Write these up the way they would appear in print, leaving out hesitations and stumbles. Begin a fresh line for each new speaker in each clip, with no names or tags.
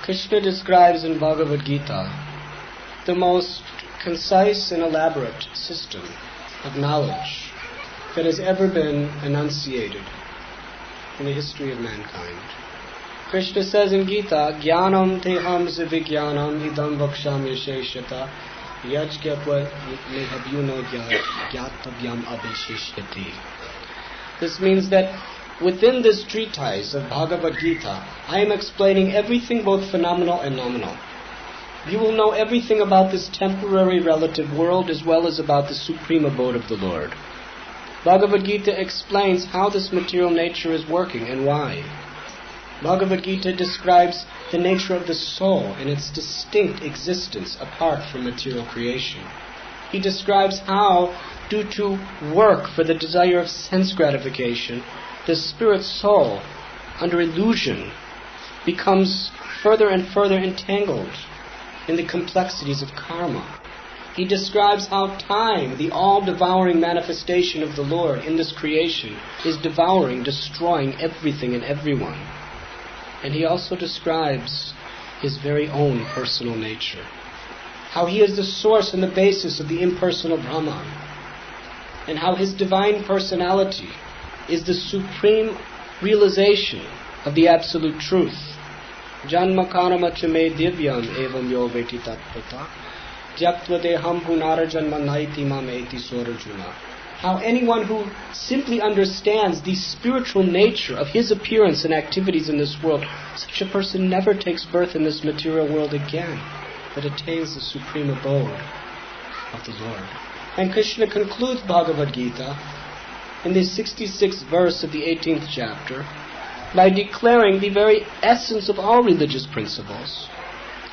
Krishna describes in Bhagavad Gita the most concise and elaborate system of knowledge that has ever been enunciated in the history of mankind. Krishna says in Gita, Jnanam teham zivigyanam idam vaksham yasheshata yajgyatva nehabhyuno gyatavyam abhishishyati. This means that within this treatise of Bhagavad Gita, I am explaining everything both phenomenal and nominal. You will know everything about this temporary relative world as well as about the supreme abode of the Lord. Bhagavad Gita explains how this material nature is working and why. Bhagavad Gita describes the nature of the soul and its distinct existence apart from material creation. He describes how, due to work for the desire of sense gratification, the spirit soul, under illusion, becomes further and further entangled in the complexities of karma. He describes how time, the all-devouring manifestation of the Lord in this creation, is devouring, destroying everything and everyone. And he also describes his very own personal nature, how he is the source and the basis of the impersonal Brahman, and how his divine personality is the supreme realization of the absolute truth. Janma karma chame divyam evam yo veti tattvata tyaktva deham punara janma naiti mam eti sorajuna. How anyone who simply understands the spiritual nature of his appearance and activities in this world, such a person never takes birth in this material world again, but attains the supreme abode of the Lord. And Krishna concludes Bhagavad Gita in the 66th verse of the 18th chapter by declaring the very essence of all religious principles,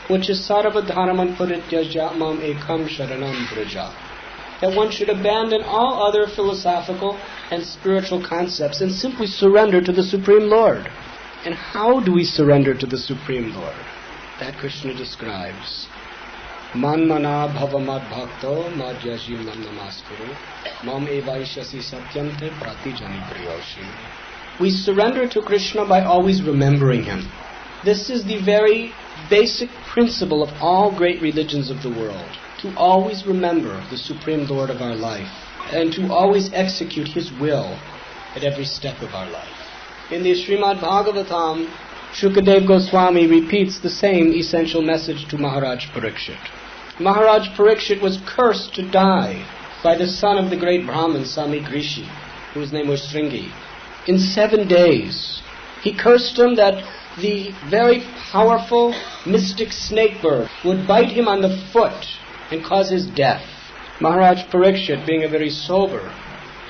which is sarva dharman parityaja mam ekam sharanam vraja, that one should abandon all other philosophical and spiritual concepts and simply surrender to the Supreme Lord. And how do we surrender to the Supreme Lord? That Krishna describes. Manmana bhavamad bhakto madhyajim nam namaskuru mam evaishasi satyante pratijani priyoshi. We surrender to Krishna by always remembering Him. This is the very basic principle of all great religions of the world, to always remember the Supreme Lord of our life and to always execute His will at every step of our life. In the Srimad Bhagavatam, Sukadeva Goswami repeats the same essential message to Maharaj Parikshit. Maharaj Parikshit was cursed to die by the son of the great Brahmin, Samik Rishi, whose name was Shringi. In 7 days, he cursed him that the very powerful mystic snake bird would bite him on the foot and cause his death. Maharaj Parikshit, being a very sober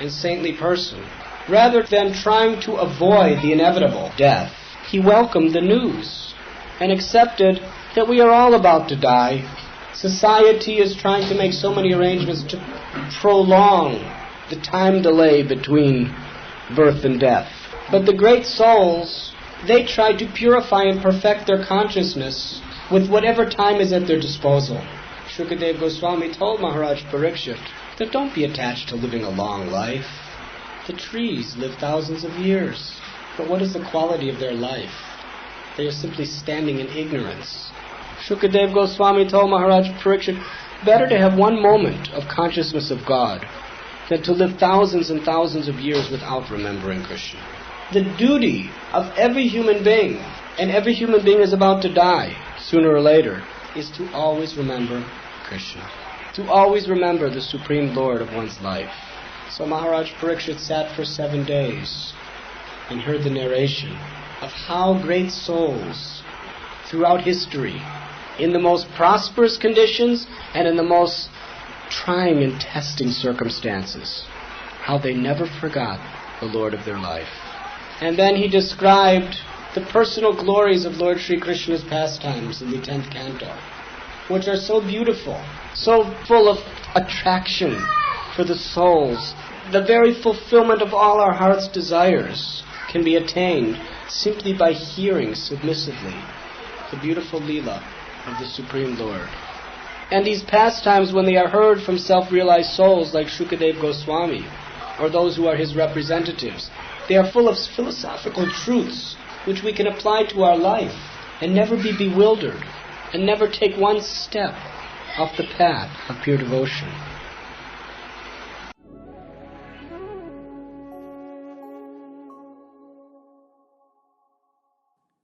and saintly person, rather than trying to avoid the inevitable death, he welcomed the news and accepted that we are all about to die. Society is trying to make so many arrangements to prolong the time delay between birth and death. But the great souls, they try to purify and perfect their consciousness with whatever time is at their disposal. Sukadeva Goswami told Maharaj Parikshit that don't be attached to living a long life. The trees live thousands of years, but what is the quality of their life? They are simply standing in ignorance. Sukadeva Goswami told Maharaj Parikshit, better to have one moment of consciousness of God than to live thousands and thousands of years without remembering Krishna. The duty of every human being, and every human being is about to die sooner or later, is to always remember Krishna, to always remember the Supreme Lord of one's life. So Maharaj Parikshit sat for 7 days and heard the narration of how great souls throughout history, in the most prosperous conditions and in the most trying and testing circumstances, how they never forgot the Lord of their life. And then he described the personal glories of Lord Sri Krishna's pastimes in the 10th canto, which are so beautiful, so full of attraction for the souls. The very fulfillment of all our heart's desires can be attained simply by hearing submissively the beautiful Leela of the Supreme Lord. And these pastimes, when they are heard from self-realized souls like Sukadeva Goswami, or those who are his representatives, they are full of philosophical truths which we can apply to our life and never be bewildered, and never take one step off the path of pure devotion.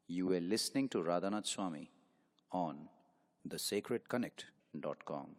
You were listening to Radhanath Swami on thesacredconnect.com.